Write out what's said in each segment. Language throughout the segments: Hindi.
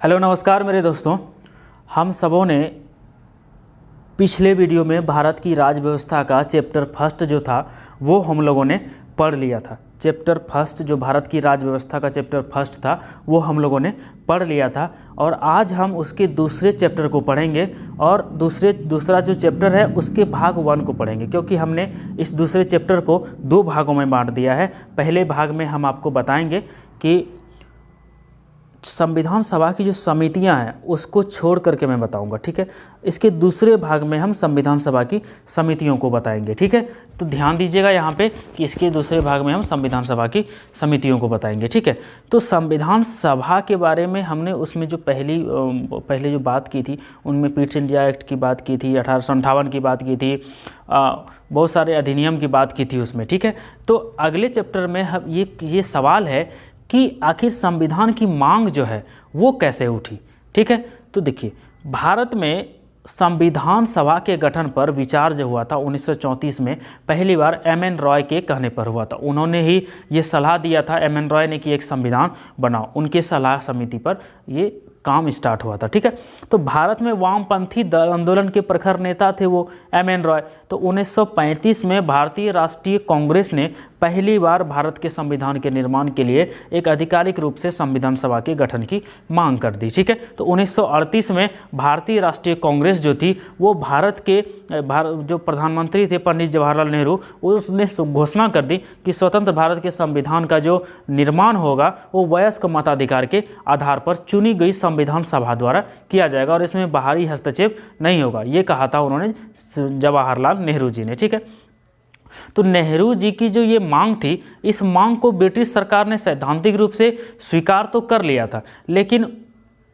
हेलो नमस्कार मेरे दोस्तों। हम सबों ने पिछले वीडियो में भारत की राज व्यवस्था का चैप्टर फर्स्ट जो था वो हम लोगों ने पढ़ लिया था। चैप्टर फर्स्ट जो भारत की राज व्यवस्था का चैप्टर फर्स्ट था वो हम लोगों ने पढ़ लिया था और आज हम उसके दूसरे चैप्टर को पढ़ेंगे और दूसरा जो चैप्टर है उसके भाग 1 को पढ़ेंगे, क्योंकि हमने इस दूसरे चैप्टर को 2 भागों में बांट दिया है। पहले भाग में हम आपको बताएंगे कि संविधान सभा की जो समितियां हैं उसको छोड़ करके मैं बताऊंगा, ठीक है। इसके दूसरे भाग में हम संविधान सभा की समितियों को बताएंगे, ठीक है। तो ध्यान दीजिएगा यहाँ पे कि इसके दूसरे भाग में हम संविधान सभा की समितियों को बताएंगे, ठीक है। तो संविधान सभा के बारे में हमने उसमें जो पहले जो बात की थी उनमें पिट्स इंडिया एक्ट की बात की थी, 1858 की बात की थी, बहुत सारे अधिनियम की बात की थी उसमें, ठीक है। तो अगले चैप्टर में हम ये सवाल है कि आखिर संविधान की मांग जो है वो कैसे उठी, ठीक है। तो देखिए, भारत में संविधान सभा के गठन पर विचार जो हुआ था 1934 में पहली बार एम.एन. रॉय के कहने पर हुआ था। उन्होंने ही ये सलाह दिया था, एम.एन. रॉय ने, कि एक संविधान बनाओ। उनके सलाह समिति पर ये काम स्टार्ट हुआ था, ठीक है। तो भारत में वामपंथी आंदोलन के प्रखर नेता थे वो एम.एन. रॉय। तो 1935 में भारतीय राष्ट्रीय कांग्रेस ने पहली बार भारत के संविधान के निर्माण के लिए एक आधिकारिक रूप से संविधान सभा के गठन की मांग कर दी, ठीक है। तो 1938 में भारतीय राष्ट्रीय कांग्रेस जो थी वो भारत के जो प्रधानमंत्री थे पंडित जवाहरलाल नेहरू, उसने घोषणा कर दी कि स्वतंत्र भारत के संविधान का जो निर्माण होगा वो वयस्क मताधिकार के आधार पर चुनी गई संविधान सभा द्वारा किया जाएगा और इसमें बाहरी हस्तक्षेप नहीं होगा। ये कहा था उन्होंने, जवाहरलाल नेहरू जी ने, ठीक है। तो नेहरू जी की जो ये मांग थी, इस मांग को ब्रिटिश सरकार ने सैद्धांतिक रूप से स्वीकार तो कर लिया था, लेकिन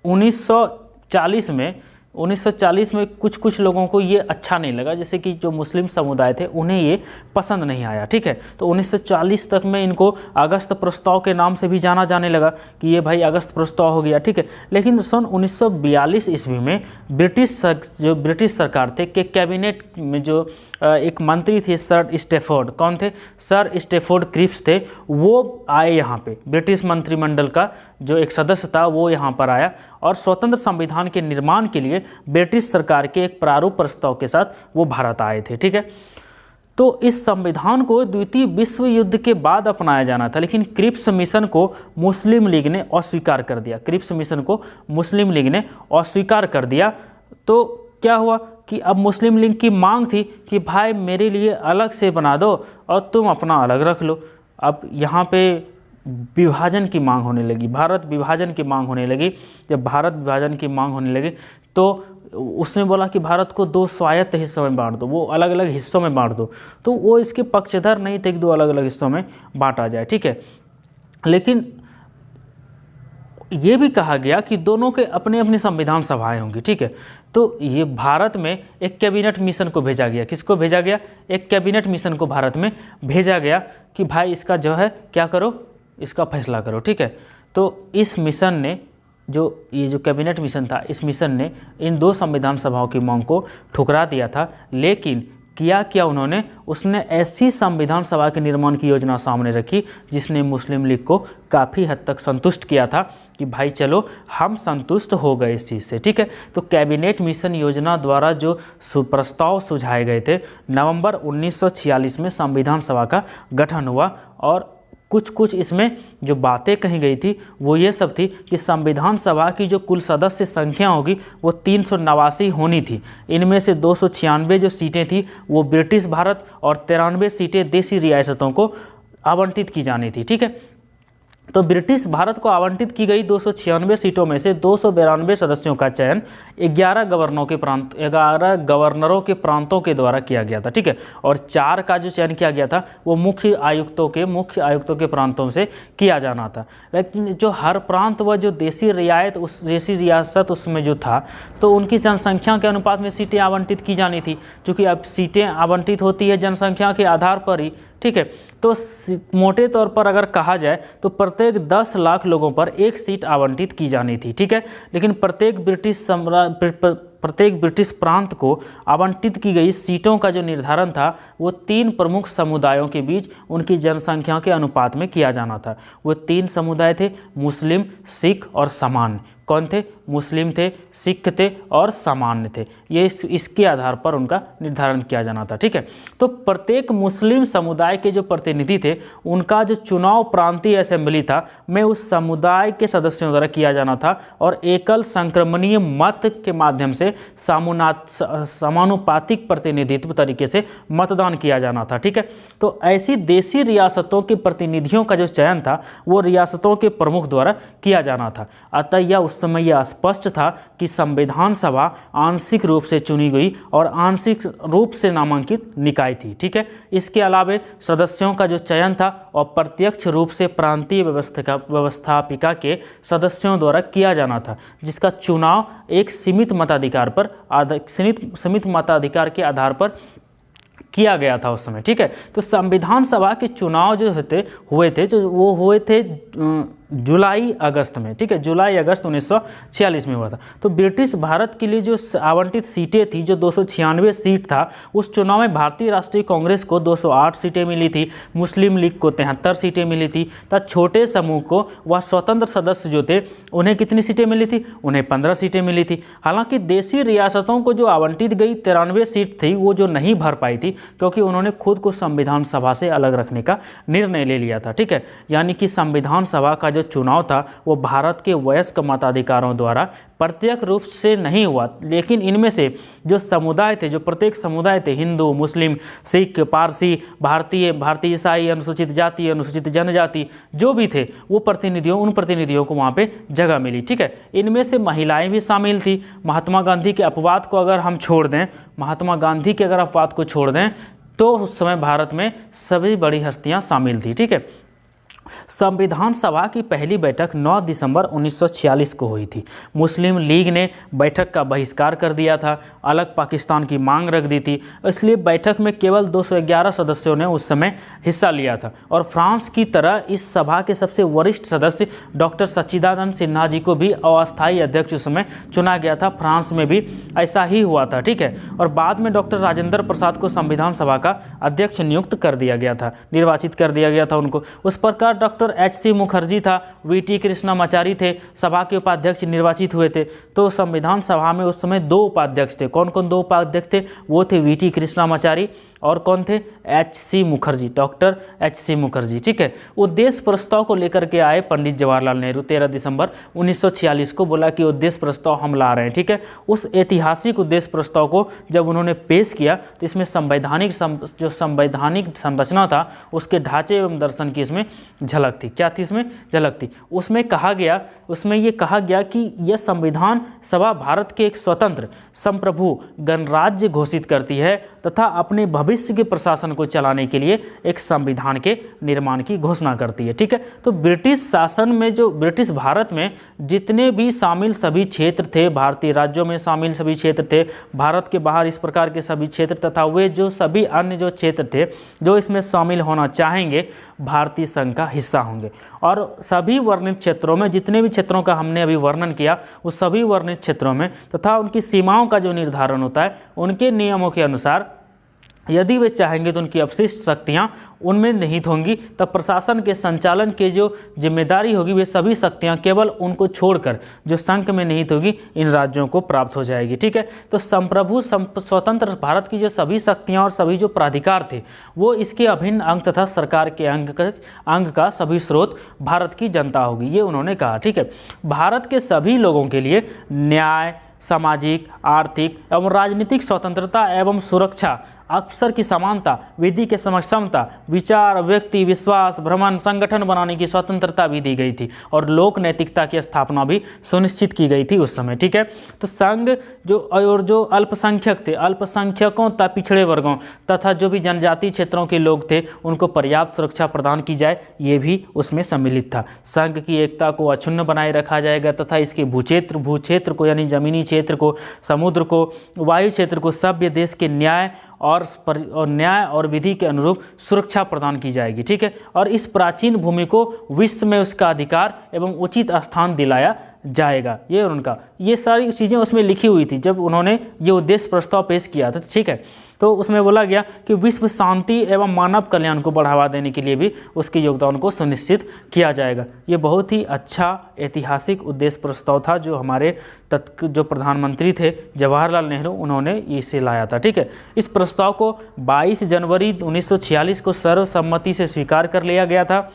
1940 में कुछ लोगों को ये अच्छा नहीं लगा, जैसे कि जो मुस्लिम समुदाय थे उन्हें ये पसंद नहीं आया, ठीक है। तो 1940 तक में इनको अगस्त प्रस्ताव के नाम से भी जाना जाने लगा कि ये भाई अगस्त प्रस्ताव हो गया, ठीक है। लेकिन सन 1942 ईस्वी में ब्रिटिश सरकार थे के कैबिनेट में जो एक मंत्री थे सर स्टेफोर्ड, कौन थे? सर स्टेफोर्ड क्रिप्स थे। वो आए यहाँ पे, ब्रिटिश मंत्रिमंडल का जो एक सदस्य था वो यहाँ पर आया और स्वतंत्र संविधान के निर्माण के लिए ब्रिटिश सरकार के एक प्रारूप प्रस्ताव के साथ वो भारत आए थे, ठीक है। तो इस संविधान को द्वितीय विश्व युद्ध के बाद अपनाया जाना था, लेकिन क्रिप्स मिशन को मुस्लिम लीग ने अस्वीकार कर दिया। क्रिप्स मिशन को मुस्लिम लीग ने अस्वीकार कर दिया। तो क्या हुआ कि अब मुस्लिम लीग की मांग थी कि भाई मेरे लिए अलग से बना दो और तुम अपना अलग रख लो। अब यहाँ पे विभाजन की मांग होने लगी, भारत विभाजन की मांग होने लगी। जब भारत विभाजन की मांग होने लगी तो उसने बोला कि भारत को 2 स्वायत्त हिस्सों में बांट दो, वो अलग अलग हिस्सों में बांट दो। तो वो इसके पक्षधर नहीं थे कि 2 अलग अलग हिस्सों में बांटा जाए, ठीक है। लेकिन ये भी कहा गया कि दोनों के अपने अपनी संविधान सभाएं होंगी, ठीक है। तो ये भारत में एक कैबिनेट मिशन को भेजा गया। किसको भेजा गया? एक कैबिनेट मिशन को भारत में भेजा गया कि भाई इसका जो है क्या करो, इसका फैसला करो, ठीक है। तो इस मिशन ने ये जो कैबिनेट मिशन था, इस मिशन ने इन 2 संविधान सभाओं की मांग को ठुकरा दिया था। लेकिन किया उन्होंने, उसने ऐसी संविधान सभा के निर्माण की योजना सामने रखी जिसने मुस्लिम लीग को काफ़ी हद तक संतुष्ट किया था कि भाई चलो हम संतुष्ट हो गए इस चीज़ से, ठीक है। तो कैबिनेट मिशन योजना द्वारा जो प्रस्ताव सुझाए गए थे, नवंबर 1946 में संविधान सभा का गठन हुआ और कुछ इसमें जो बातें कही गई थी वो ये सब थी कि संविधान सभा की जो कुल सदस्य संख्या होगी वो 389 होनी थी। इनमें से 296 जो सीटें थी वो ब्रिटिश भारत और 93 सीटें देसी रियासतों को आवंटित की जानी थी, ठीक है। तो ब्रिटिश भारत को आवंटित की गई 296 सीटों में से 292 सदस्यों का चयन 11 गवर्नरों के प्रांतों के द्वारा किया गया था, ठीक है। और 4 का जो चयन किया गया था वो मुख्य आयुक्तों के प्रांतों से किया जाना था। लेकिन जो हर प्रांत व जो देसी रियासत उसमें जो था, तो उनकी जनसंख्या के अनुपात में सीटें आवंटित की जानी थी, क्योंकि अब सीटें आवंटित होती है जनसंख्या के आधार पर ही, ठीक है। तो मोटे तौर पर अगर कहा जाए तो प्रत्येक 10 लाख लोगों पर 1 सीट आवंटित की जानी थी, ठीक है। लेकिन प्रत्येक ब्रिटिश प्रांत को आवंटित की गई सीटों का जो निर्धारण था वो 3 प्रमुख समुदायों के बीच उनकी जनसंख्या के अनुपात में किया जाना था। वो 3 समुदाय थे, मुस्लिम, सिख और सामान्य। कौन थे? मुस्लिम थे, सिख थे और सामान्य थे। ये इसके आधार पर उनका निर्धारण किया जाना था, ठीक है। तो प्रत्येक मुस्लिम समुदाय के जो प्रतिनिधि थे उनका जो चुनाव प्रांतीय असेंबली था में उस समुदाय के सदस्यों द्वारा किया जाना था और एकल संक्रमणीय मत के माध्यम से समानुपातिक प्रतिनिधित्व तरीके से मतदान किया जाना था, ठीक है। तो ऐसी देशी रियासतों के प्रतिनिधियों का जो चयन था वो रियासतों के प्रमुख द्वारा किया जाना था। अतः यह उस समय यह स्पष्ट था कि संविधान सभा आंशिक रूप से चुनी गई और आंशिक रूप से नामांकित निकाय थी, ठीक है। इसके अलावा सदस्यों का जो चयन था और प्रत्यक्ष रूप से प्रांतीय व्यवस्थापिका के सदस्यों द्वारा किया जाना था, जिसका चुनाव एक सीमित मताधिकार के आधार पर किया गया था उस समय, ठीक है। तो संविधान सभा के चुनाव जो हुए थे जुलाई अगस्त में, ठीक है, जुलाई अगस्त 1946 में हुआ था। तो ब्रिटिश भारत के लिए जो आवंटित सीटें थी, जो 296 सीट था, उस चुनाव में भारतीय राष्ट्रीय कांग्रेस को 208 सीटें मिली थी, मुस्लिम लीग को 73 सीटें मिली थी, तथा छोटे समूह को वह स्वतंत्र सदस्य जो थे उन्हें कितनी सीटें मिली थी? उन्हें 15 सीटें मिली थी। हालांकि देशी रियासतों को जो आवंटित गई 93 सीट थी वो जो नहीं भर पाई थी, क्योंकि उन्होंने खुद को संविधान सभा से अलग रखने का निर्णय ले लिया था, ठीक है। यानी कि संविधान सभा का जो चुनाव था वो भारत के वयस्क मताधिकारों द्वारा प्रत्यक्ष रूप से नहीं हुआ, लेकिन इनमें से जो समुदाय थे, जो प्रत्येक समुदाय थे, हिंदू, मुस्लिम, सिख, पारसी, भारतीय ईसाई, अनुसूचित जाति, अनुसूचित जनजाति, जो भी थे वो उन प्रतिनिधियों को वहाँ पे जगह मिली, ठीक है। इनमें से महिलाएं भी शामिल थी। महात्मा गांधी के अपवाद को अगर हम छोड़ दें, तो उस समय भारत में सभी बड़ी हस्तियाँ शामिल थी, ठीक है। संविधान सभा की पहली बैठक 9 दिसंबर 1946 को हुई थी। मुस्लिम लीग ने बैठक का बहिष्कार कर दिया था, अलग पाकिस्तान की मांग रख दी थी, इसलिए बैठक में केवल 211 सदस्यों ने उस समय हिस्सा लिया था। और फ्रांस की तरह इस सभा के सबसे वरिष्ठ सदस्य डॉक्टर सच्चिदानंद सिन्हा जी को भी अस्थायी अध्यक्ष उस समय चुना गया था। फ्रांस में भी ऐसा ही हुआ था, ठीक है। और बाद में डॉक्टर राजेंद्र प्रसाद को संविधान सभा का अध्यक्ष निर्वाचित कर दिया गया था उनको। उस प्रकार डॉक्टर एच.सी. मुखर्जी था, वी.टी. कृष्णामाचारी थे, सभा के उपाध्यक्ष निर्वाचित हुए थे। तो संविधान सभा में उस समय 2 उपाध्यक्ष थे। कौन कौन 2 उपाध्यक्ष थे? वो थे वी.टी. कृष्णामाचारी और कौन थे? एच.सी. मुखर्जी, डॉक्टर एच.सी. मुखर्जी, ठीक है। उद्देश्य प्रस्ताव को लेकर के आए पंडित जवाहरलाल नेहरू 13 दिसंबर 1946 को, बोला कि उद्देश्य प्रस्ताव हम ला रहे हैं, ठीक है। उस ऐतिहासिक उद्देश्य प्रस्ताव को जब उन्होंने पेश किया तो इसमें जो संवैधानिक संरचना था उसके ढांचे एवं दर्शन की इसमें झलक थी। क्या थी? इसमें झलक थी। उसमें ये कहा गया कि यह संविधान सभा भारत के एक स्वतंत्र संप्रभु गणराज्य घोषित करती है तथा अपने भविष्य के प्रशासन को चलाने के लिए एक संविधान के निर्माण की घोषणा करती है, ठीक है। तो ब्रिटिश शासन में जो ब्रिटिश भारत में जितने भी शामिल सभी क्षेत्र थे, भारतीय राज्यों में शामिल सभी क्षेत्र थे, भारत के बाहर इस प्रकार के सभी क्षेत्र तथा वे जो सभी अन्य जो क्षेत्र थे जो इसमें शामिल होना चाहेंगे भारतीय संघ का हिस्सा होंगे। और सभी वर्णित क्षेत्रों में, जितने भी क्षेत्रों का हमने अभी वर्णन किया, उस सभी वर्णित क्षेत्रों में तथा उनकी सीमाओं का जो निर्धारण होता है उनके नियमों के अनुसार यदि वे चाहेंगे तो उनकी अपशिष्ट शक्तियाँ उनमें निहित होंगी, तब प्रशासन के संचालन की जो जिम्मेदारी होगी वे सभी शक्तियाँ केवल उनको छोड़कर जो संघ में निहित होगी इन राज्यों को प्राप्त हो जाएगी, ठीक है। तो संप्रभु स्वतंत्र भारत की जो सभी शक्तियाँ और सभी जो प्राधिकार थे वो इसके अभिन्न अंग तथा सरकार के अंग का सभी स्रोत भारत की जनता होगी, ये उन्होंने कहा, ठीक है। भारत के सभी लोगों के लिए न्याय, सामाजिक, आर्थिक एवं राजनीतिक स्वतंत्रता एवं सुरक्षा, अवसर की समानता, विधि के समता, विचार, व्यक्ति, विश्वास, भ्रमण, संगठन बनाने की स्वतंत्रता भी दी गई थी और लोक नैतिकता की स्थापना भी सुनिश्चित की गई थी उस समय, ठीक है। तो संघ जो अल्पसंख्यक थे, अल्पसंख्यकों तथा पिछड़े वर्गों तथा जो भी जनजातीय क्षेत्रों के लोग थे उनको पर्याप्त सुरक्षा प्रदान की जाए, ये भी उसमें सम्मिलित था। संघ की एकता को अक्षुण्ण बनाए रखा जाएगा तथा इसके भूक्षेत्र को यानी जमीनी क्षेत्र को, समुद्र को, वायु क्षेत्र को सभ्य देश के न्याय और विधि के अनुरूप सुरक्षा प्रदान की जाएगी, ठीक है। और इस प्राचीन भूमि को विश्व में उसका अधिकार एवं उचित स्थान दिलाया जाएगा। ये उनका, ये सारी चीज़ें उसमें लिखी हुई थी जब उन्होंने ये उद्देश्य प्रस्ताव पेश किया था, ठीक है। तो उसमें बोला गया कि विश्व शांति एवं मानव कल्याण को बढ़ावा देने के लिए भी उसके योगदान को सुनिश्चित किया जाएगा। ये बहुत ही अच्छा ऐतिहासिक उद्देश्य प्रस्ताव था जो हमारे जो प्रधानमंत्री थे जवाहरलाल नेहरू, उन्होंने इसे लाया था, ठीक है। इस प्रस्ताव को 22 जनवरी 1946 को सर्वसम्मति से स्वीकार कर लिया गया था,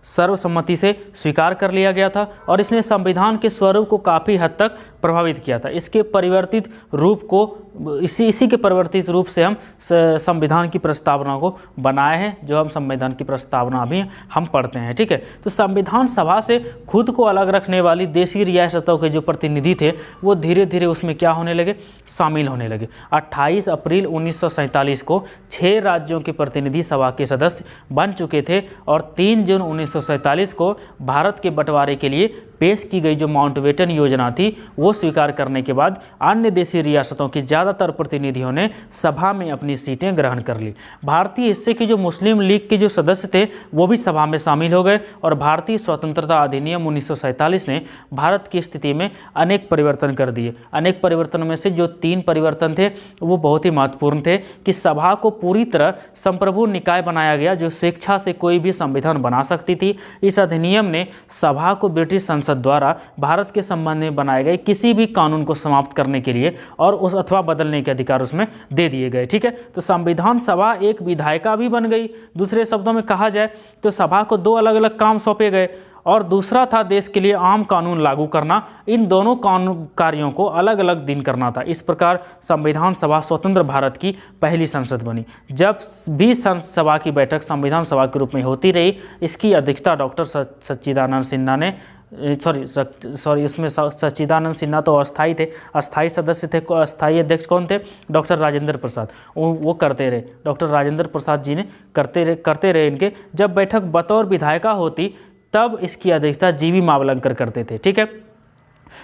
सर्वसम्मति से स्वीकार कर लिया गया था और इसने संविधान के स्वरूप को काफ़ी हद तक प्रभावित किया था। इसके परिवर्तित रूप को इसी के परिवर्तित रूप से हम संविधान की प्रस्तावना को बनाए हैं, जो हम संविधान की प्रस्तावना अभी हम पढ़ते हैं, ठीक है। तो संविधान सभा से खुद को अलग रखने वाली देशी रियासतों के जो प्रतिनिधि थे वो धीरे धीरे उसमें क्या होने लगे, शामिल होने लगे। 28 अप्रैल 1947 को 6 राज्यों के प्रतिनिधि सभा के सदस्य बन चुके थे और 3 जून 1947 को भारत के बंटवारे के लिए पेश की गई जो माउंटबेटन योजना थी वो स्वीकार करने के बाद अन्य देशी रियासतों के ज़्यादातर प्रतिनिधियों ने सभा में अपनी सीटें ग्रहण कर ली। भारतीय हिस्से के जो मुस्लिम लीग के जो सदस्य थे वो भी सभा में शामिल हो गए और भारतीय स्वतंत्रता अधिनियम 1947 ने भारत की स्थिति में अनेक परिवर्तन कर दिए। अनेक परिवर्तनों में से जो 3 परिवर्तन थे वो बहुत ही महत्वपूर्ण थे कि सभा को पूरी तरह संप्रभु निकाय बनाया गया जो स्वेच्छा से कोई भी संविधान बना सकती थी। इस अधिनियम ने सभा को ब्रिटिश संसद द्वारा भारत के संबंध में बनाए गए किसी भी कानून को समाप्त करने के लिए और उस अथवा बदलने के अधिकार उसमें दे दिए गए, ठीक है। तो संविधान सभा एक विधायिका भी बन गई। दूसरे शब्दों में कहा जाए तो सभा को 2 अलग अलग काम सौंपे गए और दूसरा था देश के लिए आम कानून लागू करना। इन दोनों कानून कार्यों को अलग अलग दिन करना था। इस प्रकार संविधान सभा स्वतंत्र भारत की पहली संसद बनी। जब भी सभा की बैठक संविधान सभा के रूप में होती रही, इसकी अध्यक्षता डॉक्टर सच्चिदानंद सिन्हा ने इसमें सच्चिदानंद सिन्हा तो अस्थाई थे, अस्थाई सदस्य थे। अस्थाई अध्यक्ष कौन थे? डॉक्टर राजेंद्र प्रसाद। वो करते रहे, डॉक्टर राजेंद्र प्रसाद जी ने करते रहे इनके। जब बैठक बतौर विधायिका होती तब इसकी अध्यक्षता जीवी मावलंकर करते थे, ठीक है।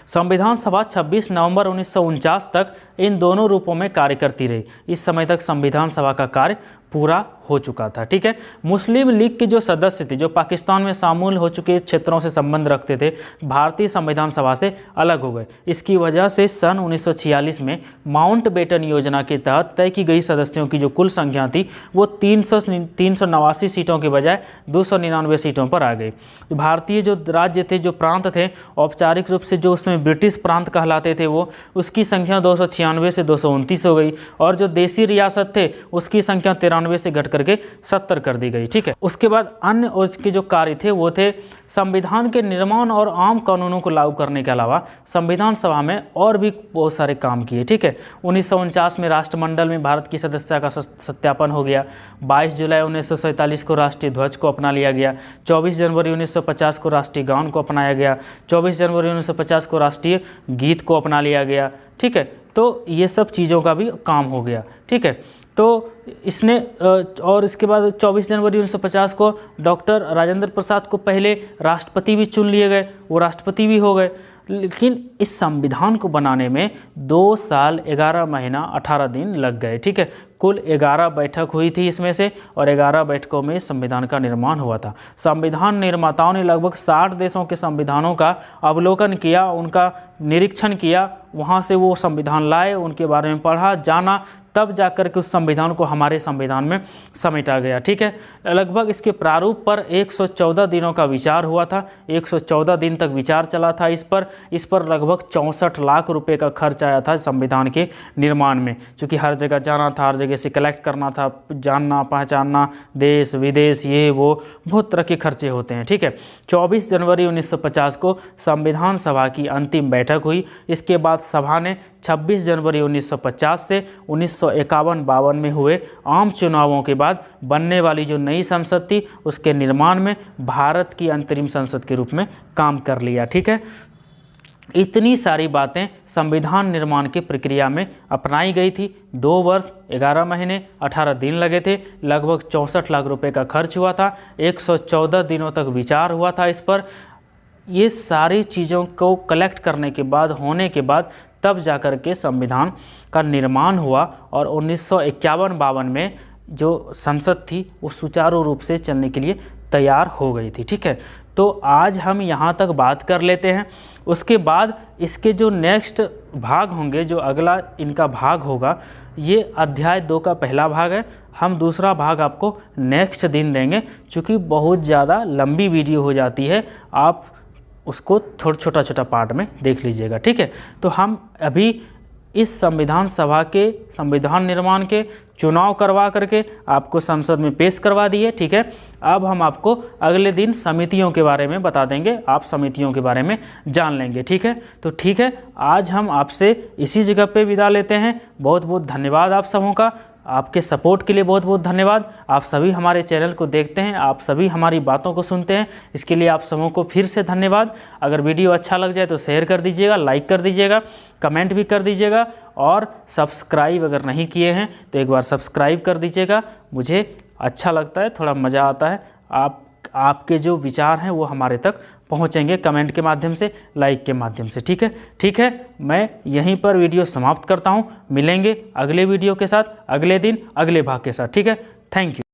संविधान सभा 26 नवंबर 1949 तक इन दोनों रूपों में कार्य करती रही। इस समय तक संविधान सभा का कार्य पूरा हो चुका था, ठीक है। मुस्लिम लीग के जो सदस्य थे जो पाकिस्तान में शामिल हो चुके क्षेत्रों से संबंध रखते थे, भारतीय संविधान सभा से अलग हो गए। इसकी वजह से सन 1946 में माउंटबेटन योजना के तहत तय की गई सदस्यों की जो कुल संख्या थी वो 389 सीटों के बजाय 299 सीटों पर आ गई। भारतीय जो राज्य थे, जो प्रांत थे, औपचारिक रूप से जो उसमें ब्रिटिश प्रांत कहलाते थे वो, उसकी संख्या 296 से 229 हो गई और जो देशी रियासत थे उसकी संख्या 93 से घट करके 70 कर दी गई, ठीक है। उसके बाद अन्य उसके जो कार्य थे वो थे संविधान के निर्माण और आम कानूनों को लागू करने के अलावा संविधान सभा में और भी बहुत सारे काम किए, ठीक है। 1949 में राष्ट्रमंडल में भारत की सदस्यता का सत्यापन हो गया। 22 जुलाई 1947 को राष्ट्रीय ध्वज को अपना लिया गया। 24 जनवरी 1950 को राष्ट्रीय गान को अपनाया गया। 24 जनवरी 1950 को राष्ट्रीय गीत को अपना लिया गया, ठीक है। तो ये सब चीज़ों का भी काम हो गया, ठीक है। तो इसने और इसके बाद 24 जनवरी 1950 को डॉक्टर राजेंद्र प्रसाद को पहले राष्ट्रपति भी चुन लिए गए, वो राष्ट्रपति भी हो गए। लेकिन इस संविधान को बनाने में 2 साल 11 महीना 18 दिन लग गए, ठीक है। कुल 11 बैठक हुई थी इसमें से और 11 बैठकों में संविधान का निर्माण हुआ था। संविधान निर्माताओं ने लगभग 60 देशों के संविधानों का अवलोकन किया, उनका निरीक्षण किया, वहाँ से वो संविधान लाए, उनके बारे में पढ़ा, जाना, तब जाकर के उस संविधान को हमारे संविधान में समेटा गया, ठीक है। लगभग इसके प्रारूप पर 114 दिनों का विचार हुआ था। 114 दिन तक विचार चला था इस पर लगभग 64 लाख रुपए का खर्च आया था संविधान के निर्माण में, क्योंकि हर जगह जाना था, हर जगह से कलेक्ट करना था, जानना पहचानना, देश विदेश, ये वो बहुत तरह के खर्चे होते हैं, ठीक है। 24 जनवरी 1950 को संविधान सभा की अंतिम बैठक हुई। इसके बाद सभा ने 26 जनवरी 1950 से 1951-52 में हुए आम चुनावों के बाद बनने वाली जो नई संसद थी उसके निर्माण में भारत की अंतरिम संसद के रूप में काम कर लिया, ठीक है। इतनी सारी बातें संविधान निर्माण की प्रक्रिया में अपनाई गई थी। 2 वर्ष 11 महीने 18 दिन लगे थे, लगभग 64 लाख रुपए का खर्च हुआ था, 114 दिनों तक विचार हुआ था इस पर। ये सारी चीज़ों को कलेक्ट करने के बाद, होने के बाद, तब जाकर के संविधान का निर्माण हुआ और 1951-52 में जो संसद थी वो सुचारू रूप से चलने के लिए तैयार हो गई थी, ठीक है। तो आज हम यहाँ तक बात कर लेते हैं। उसके बाद इसके जो नेक्स्ट भाग होंगे, जो अगला इनका भाग होगा, ये अध्याय 2 का पहला भाग है। हम दूसरा भाग आपको नेक्स्ट दिन देंगे, क्योंकि बहुत ज़्यादा लंबी वीडियो हो जाती है, आप उसको छोटा छोटा पार्ट में देख लीजिएगा, ठीक है। तो हम अभी इस संविधान सभा के संविधान निर्माण के चुनाव करवा करके आपको संसद में पेश करवा दिए, ठीक है। अब हम आपको अगले दिन समितियों के बारे में बता देंगे, आप समितियों के बारे में जान लेंगे, ठीक है। तो ठीक है, आज हम आपसे इसी जगह पे विदा लेते हैं। बहुत बहुत धन्यवाद आप सबों का, आपके सपोर्ट के लिए बहुत बहुत धन्यवाद। आप सभी हमारे चैनल को देखते हैं, आप सभी हमारी बातों को सुनते हैं, इसके लिए आप सबों को फिर से धन्यवाद। अगर वीडियो अच्छा लग जाए तो शेयर कर दीजिएगा, लाइक कर दीजिएगा, कमेंट भी कर दीजिएगा, और सब्सक्राइब अगर नहीं किए हैं तो एक बार सब्सक्राइब कर दीजिएगा। मुझे अच्छा लगता है, थोड़ा मज़ा आता है, आपके जो विचार हैं वो हमारे तक पहुंचेंगे कमेंट के माध्यम से, लाइक के माध्यम से, ठीक है। ठीक है, मैं यहीं पर वीडियो समाप्त करता हूं। मिलेंगे अगले वीडियो के साथ, अगले दिन अगले भाग के साथ, ठीक है। Thank you.